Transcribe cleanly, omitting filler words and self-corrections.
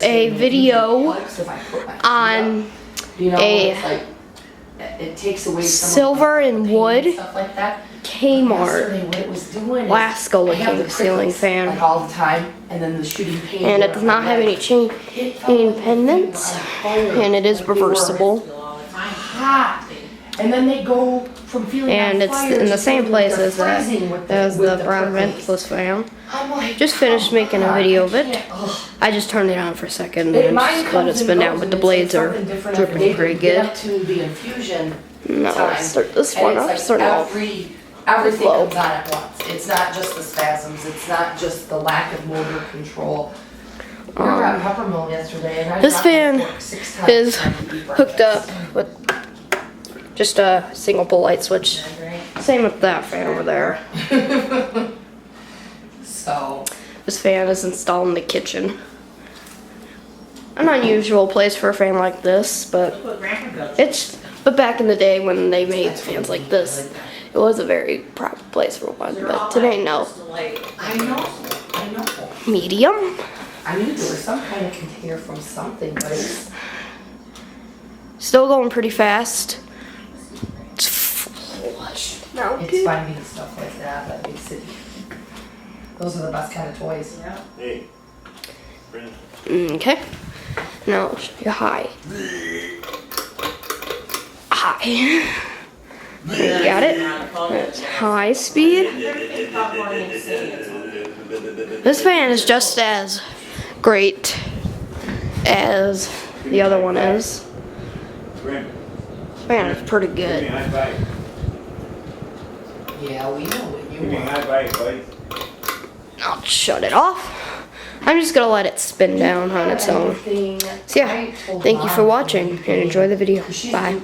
a video on a silver and wood Kmart Lasco looking ceiling fan, and it does not have any chain pendants, and it is reversible, and it's in the same place as the brown ventless fan. Just finished making a video of it. I just turned it on for a second and just let it spin down, but the blades are dripping pretty good. Now let's start this one off. Start off everything comes on at once. It's not just the spasms. It's not just the lack of motor control. We were at Peppermill yesterday, and this fan is hooked up with just a single pole light switch. Same with that fan over there. So this fan is installed in the kitchen. An unusual place for a fan like this, but back in the day when they made fans like this, it was a very proper place for one. But today, no. I know. Medium. I knew there was some kind of container from something, but it's still going pretty fast. It's flush. It's finding stuff like that big city. Those are the best kind of toys. Yeah. Hey. Okay. Now I'll show you high. High. Got it? That's high speed. This fan is just as great as the other one is. This fan is pretty good. Yeah, we know what you want. I'll shut it off. I'm just gonna let it spin down on its own. So yeah, thank you for watching and enjoy the video. Bye.